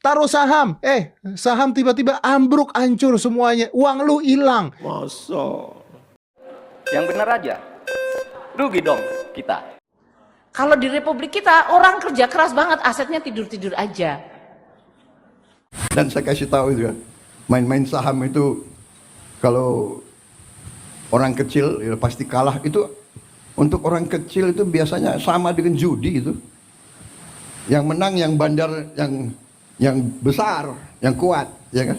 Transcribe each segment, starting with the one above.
taruh saham, saham tiba-tiba ambruk, hancur semuanya, uang lu hilang. Masa? Yang benar aja, rugi dong kita. Kalau di Republik kita orang kerja keras banget, asetnya tidur-tidur aja. Dan saya kasih tahu juga, main-main saham itu kalau orang kecil ya pasti kalah. Itu untuk orang kecil itu biasanya sama dengan judi itu. Yang menang yang bandar, yang besar, yang kuat, ya kan?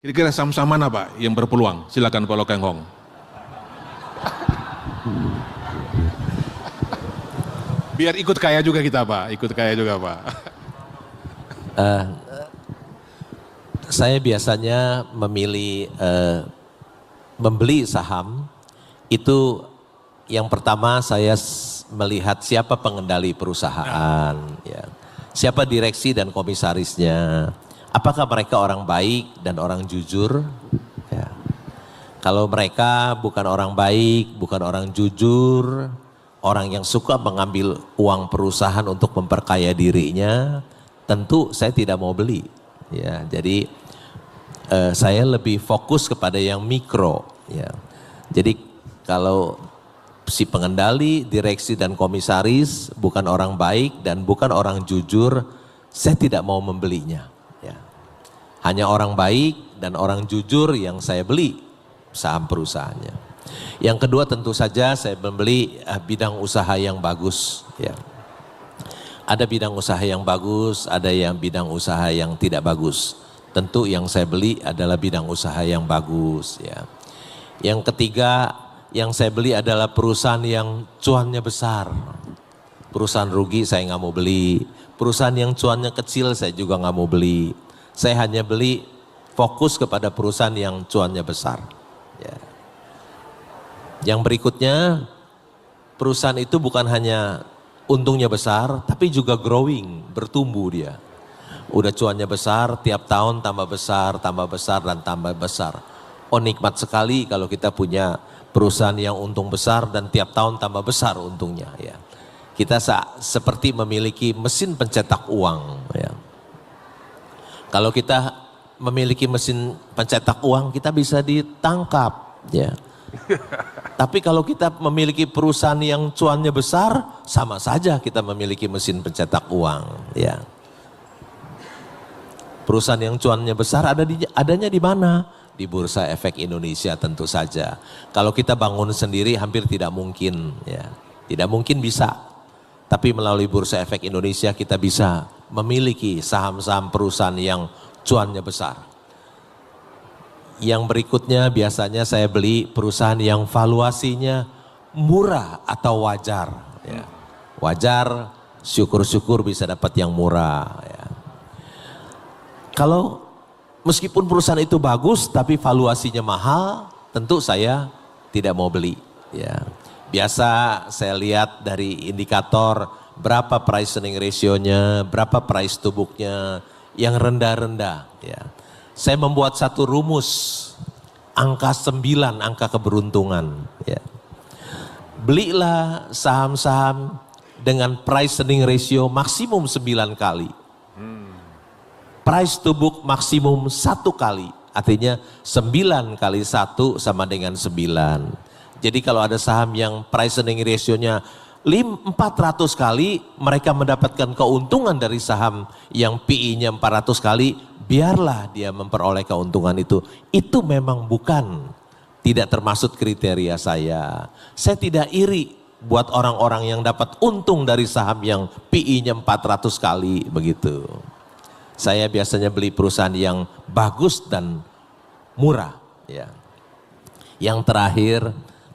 Kira-kira saham-saham mana Pak yang berpeluang? Silakan Pak Lokeng Hong. Biar ikut kaya juga kita Pak, ikut kaya juga Pak. Saya biasanya memilih membeli saham itu yang pertama saya melihat siapa pengendali perusahaan, ya. Siapa direksi dan komisarisnya, apakah mereka orang baik dan orang jujur. Ya. Kalau mereka bukan orang baik, bukan orang jujur, orang yang suka mengambil uang perusahaan untuk memperkaya dirinya, tentu saya tidak mau beli. Ya, jadi saya lebih fokus kepada yang mikro. Ya. Jadi kalau si pengendali, direksi dan komisaris bukan orang baik dan bukan orang jujur, saya tidak mau membelinya. Ya. Hanya orang baik dan orang jujur yang saya beli saham perusahaannya. Yang kedua tentu saja saya membeli bidang usaha yang bagus. Ya. Ada bidang usaha yang bagus, ada yang bidang usaha yang tidak bagus. Tentu yang saya beli adalah bidang usaha yang bagus. Ya. Yang ketiga yang saya beli adalah perusahaan yang cuannya besar. Perusahaan rugi saya nggak mau beli. Perusahaan yang cuannya kecil saya juga nggak mau beli. Saya hanya beli fokus kepada perusahaan yang cuannya besar. Ya. Yang berikutnya, perusahaan itu bukan hanya untungnya besar, tapi juga growing, bertumbuh dia. Udah cuannya besar, tiap tahun tambah besar, dan tambah besar. Oh nikmat sekali kalau kita punya perusahaan yang untung besar dan tiap tahun tambah besar untungnya. Ya. Kita seperti memiliki mesin pencetak uang. Ya. Kalau kita memiliki mesin pencetak uang, kita bisa ditangkap. Ya. Tapi kalau kita memiliki perusahaan yang cuannya besar, sama saja kita memiliki mesin pencetak uang. Ya. Perusahaan yang cuannya besar adanya di mana? Di Bursa Efek Indonesia tentu saja. Kalau kita bangun sendiri hampir tidak mungkin. Ya. Tidak mungkin bisa. Tapi melalui Bursa Efek Indonesia kita bisa memiliki saham-saham perusahaan yang cuannya besar. Yang berikutnya biasanya saya beli perusahaan yang valuasinya murah atau wajar. Ya. Wajar, syukur-syukur bisa dapat yang murah. Ya. Kalau meskipun perusahaan itu bagus tapi valuasinya mahal, tentu saya tidak mau beli. Ya. Biasa saya lihat dari indikator berapa price earning ratio-nya, berapa price to book-nya, yang rendah-rendah. Ya. Saya membuat satu rumus, angka 9, angka keberuntungan. Ya. Belilah saham-saham dengan price earning ratio maksimum 9 kali. Price to book maksimum 1 kali, artinya 9 kali 1 sama dengan 9. Jadi kalau ada saham yang price earning ratio-nya 400 kali, mereka mendapatkan keuntungan dari saham yang PI-nya 400 kali, biarlah dia memperoleh keuntungan itu. Itu memang tidak termasuk kriteria saya. Saya tidak iri buat orang-orang yang dapat untung dari saham yang PI-nya 400 kali begitu. Saya biasanya beli perusahaan yang bagus dan murah. Ya. Yang terakhir,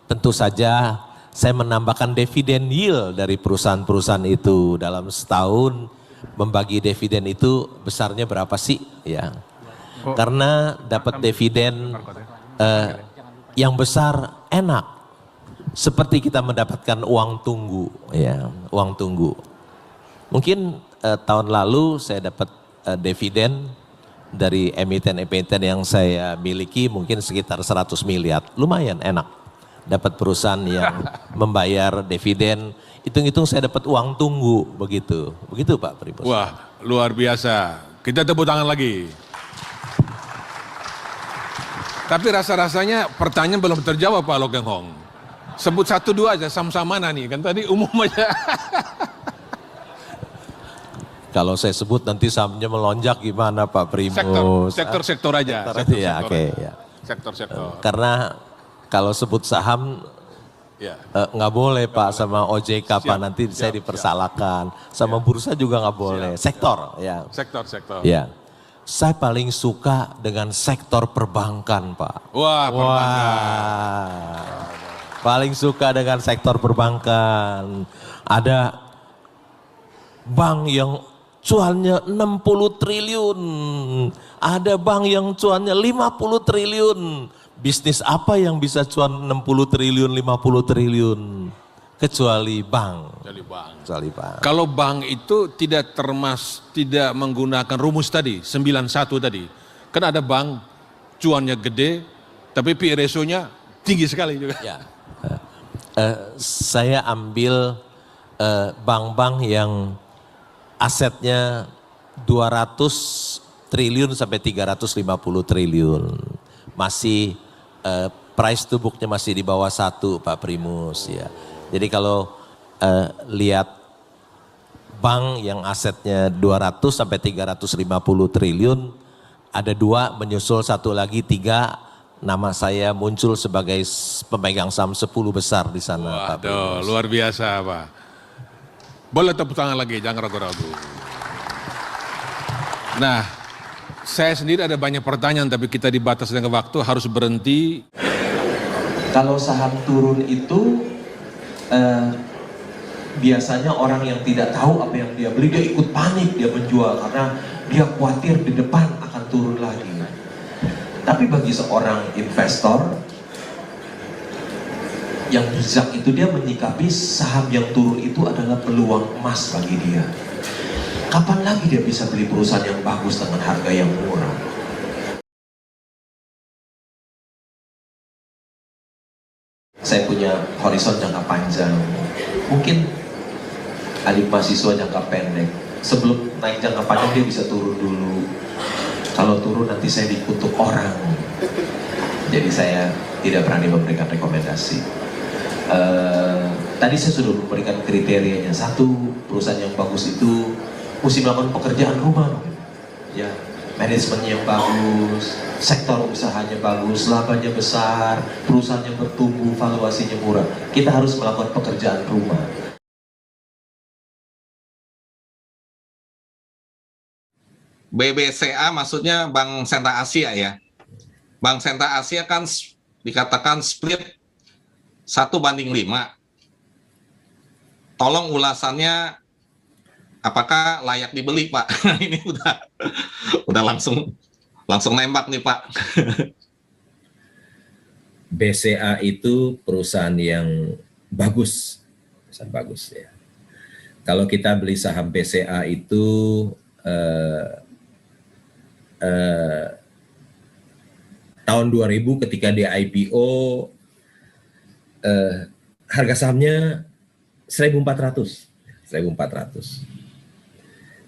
tentu saja saya menambahkan dividen yield dari perusahaan-perusahaan itu. Dalam setahun membagi dividen itu besarnya berapa sih? Ya. Karena dapat dividen yang besar enak. Seperti kita mendapatkan uang tunggu. Ya, uang tunggu. Mungkin tahun lalu saya dapat dividen dari emiten-emiten yang saya miliki mungkin sekitar 100 miliar. Lumayan enak. dapat perusahaan yang membayar dividen, hitung-hitung saya dapat uang tunggu, begitu Pak Primus. Wah, luar biasa. Kita tepuk tangan lagi. Tapi rasa-rasanya pertanyaan belum terjawab Pak Lokeng Hong. Sebut 1-2 aja, saham-saham mana nih? Kan tadi umum aja. Kalau saya sebut nanti sahamnya melonjak gimana Pak Primus? Sektor aja. Sektor. Karena kalau sebut saham Ya. nggak boleh Pak sama OJK Pak, nanti saya dipersalahkan. Sama bursa juga nggak boleh. Sektor ya. Sektor. Ya. Saya paling suka dengan sektor perbankan Pak. Wah, perbankan. Paling suka dengan sektor perbankan. Ada bank yang cuannya 60 triliun. Ada bank yang cuannya 50 triliun. Bisnis apa yang bisa cuan 60 triliun, 50 triliun? Kecuali bank. Kecuali bank. Kalau bank itu tidak menggunakan rumus tadi, 91 tadi. Kan ada bank cuannya gede, tapi PE ratio-nya tinggi sekali juga. Ya. Saya ambil bank-bank yang asetnya 200 triliun sampai 350 triliun. Masih price to book-nya masih di bawah 1 Pak Primus ya. Jadi kalau lihat bank yang asetnya 200 sampai 350 triliun, ada 2 menyusul, 1 lagi 3, nama saya muncul sebagai pemegang saham 10 besar di sana Pak Primus. Waduh, luar biasa Pak. Boleh tepuk tangan lagi, jangan ragu-ragu. Nah, saya sendiri ada banyak pertanyaan, tapi kita dibatasi dengan waktu, harus berhenti. Kalau saham turun itu biasanya orang yang tidak tahu apa yang dia beli, dia ikut panik, dia menjual karena dia khawatir di depan akan turun lagi. Tapi bagi seorang investor yang bijak itu, dia menyikapi saham yang turun itu adalah peluang emas bagi dia. Kapan lagi dia bisa beli perusahaan yang bagus dengan harga yang murah? Saya punya horizon jangka panjang. Mungkin adik mahasiswa jangka pendek. Sebelum naik jangka panjang dia bisa turun dulu. Kalau turun nanti saya dikutuk orang. Jadi saya tidak berani memberikan rekomendasi. Tadi saya sudah memberikan kriterianya. 1, perusahaan yang bagus itu mesti melakukan pekerjaan rumah, ya, manajemennya yang bagus, sektor usahanya bagus, labanya besar, perusahaannya bertumbuh, valuasinya murah. Kita harus melakukan pekerjaan rumah. BBCA maksudnya Bank Sentral Asia ya. Bank Sentral Asia kan dikatakan split 1:5. Tolong ulasannya, apakah layak dibeli Pak? Ini udah langsung nembak nih Pak. BCA itu perusahaan yang bagus, perusahaan bagus ya. Kalau kita beli saham BCA itu tahun 2000 ketika dia IPO, harga sahamnya 1.400.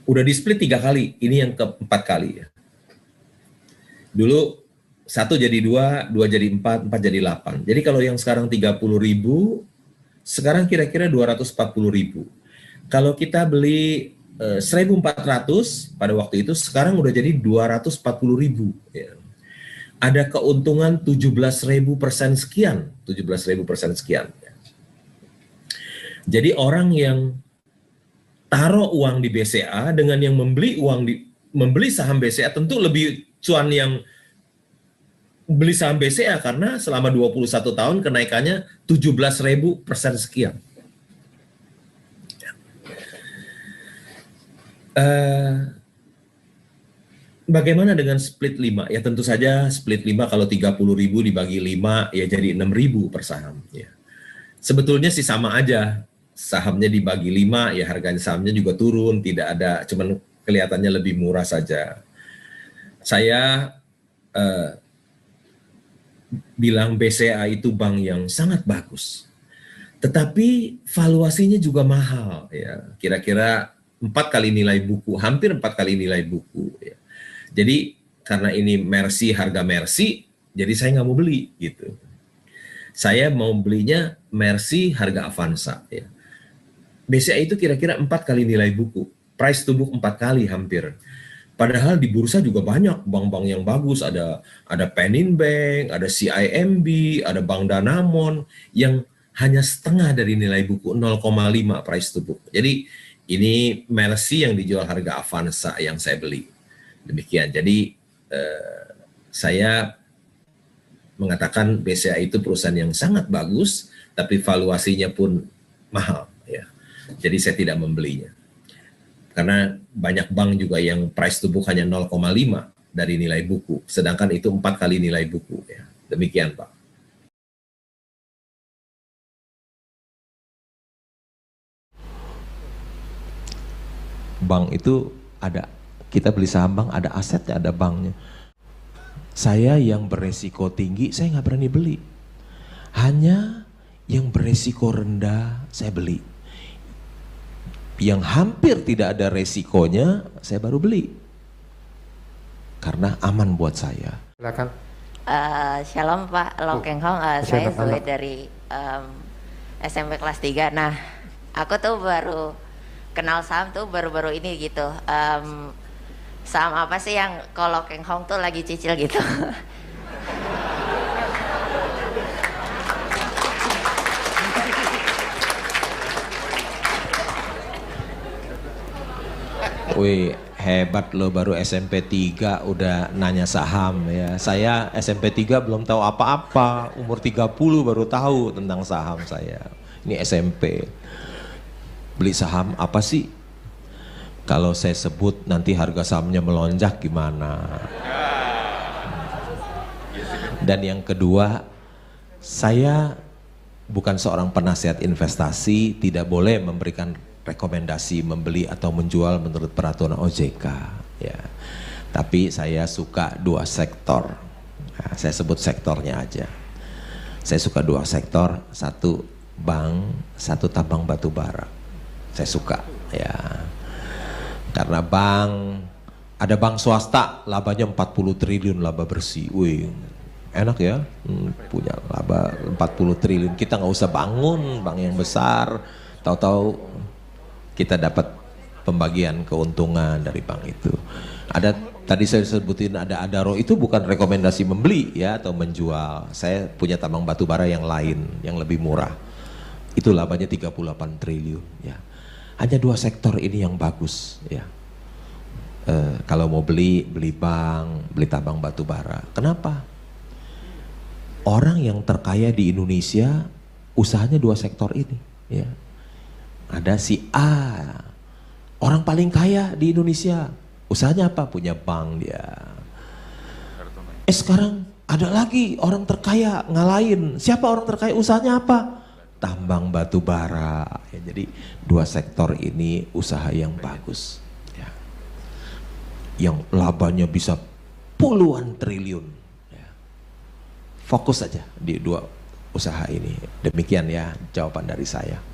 Udah di split 3 kali, ini yang keempat kali ya. Dulu 1 jadi 2, 2 jadi 4, 4 jadi 8. Jadi kalau yang sekarang 30.000, sekarang kira-kira 240.000. Kalau kita beli 1.400 pada waktu itu, sekarang udah jadi 240.000 ya. Ada keuntungan 17.000% sekian, 17.000% sekian. Jadi orang yang taruh uang di BCA dengan yang membeli saham BCA tentu lebih cuan yang beli saham BCA karena selama 21 tahun kenaikannya 17.000% sekian. Bagaimana dengan split 5? Ya tentu saja split 5 kalau 30.000 dibagi 5 ya jadi 6.000 per saham. Ya. Sebetulnya sih sama aja, sahamnya dibagi 5 ya harganya sahamnya juga turun, tidak ada, cuman kelihatannya lebih murah saja. Saya bilang BCA itu bank yang sangat bagus. Tetapi valuasinya juga mahal ya. Kira-kira 4 kali nilai buku, hampir 4 kali nilai buku ya. Jadi karena ini Mercy, harga Mercy, jadi saya nggak mau beli gitu. Saya mau belinya Mercy harga Avanza ya. BCA itu kira-kira 4 kali nilai buku, price to book 4 kali hampir. Padahal di bursa juga banyak bank-bank yang bagus, ada Penin Bank, ada CIMB, ada Bank Danamon yang hanya setengah dari nilai buku, 0,5 price to book. Jadi ini Mercy yang dijual harga Avanza yang saya beli. Demikian. Jadi saya mengatakan BCA itu perusahaan yang sangat bagus, tapi valuasinya pun mahal. Ya. Jadi saya tidak membelinya. Karena banyak bank juga yang price to book hanya 0,5 dari nilai buku, sedangkan itu 4 kali nilai buku. Ya. Demikian, Pak. Bank itu ada, kita beli saham bank, ada asetnya, ada banknya. Saya yang beresiko tinggi, saya nggak berani beli. Hanya yang beresiko rendah, saya beli. Yang hampir tidak ada resikonya, saya baru beli. Karena aman buat saya. Silakan. Shalom Pak Long Keng Hong, saya Zoe dari SMP kelas 3. Nah, aku tuh baru kenal saham tuh baru-baru ini gitu. Saham apa sih yang kalau Keng Hong tuh lagi cicil gitu? Wih, hebat lo, baru SMP 3 udah nanya saham ya. Saya SMP 3 belum tahu apa-apa, umur 30 baru tahu tentang saham saya. Ini SMP. Beli saham apa sih? Kalau saya sebut nanti harga sahamnya melonjak gimana? Dan yang kedua, saya bukan seorang penasihat investasi, tidak boleh memberikan rekomendasi membeli atau menjual menurut peraturan OJK ya. Tapi saya suka 2 sektor. Nah, saya sebut sektornya aja. Saya suka 2 sektor, 1 bank, 1 tambang batu bara. Saya suka ya. Karena bank, ada bank swasta labanya 40 triliun laba bersih. Wih, enak ya, punya laba 40 triliun. Kita nggak usah bangun bank yang besar, tahu-tahu kita dapat pembagian keuntungan dari bank itu. Ada tadi saya sebutin ada Adaro, itu bukan rekomendasi membeli ya atau menjual. Saya punya tambang batu bara yang lain yang lebih murah. Itu labanya 38 triliun ya. Hanya 2 sektor ini yang bagus ya. Kalau mau beli bank, beli tambang batu bara. Kenapa? Orang yang terkaya di Indonesia usahanya 2 sektor ini ya. Ada si A, orang paling kaya di Indonesia, usahanya apa? Punya bank dia. Sekarang ada lagi orang terkaya ngalahin. Siapa orang terkaya? Usahanya apa? Tambang batu bara. Ya, jadi 2 sektor ini usaha yang bagus. Ya. Yang labanya bisa puluhan triliun. Ya. Fokus saja di 2 usaha ini. Demikian ya jawaban dari saya.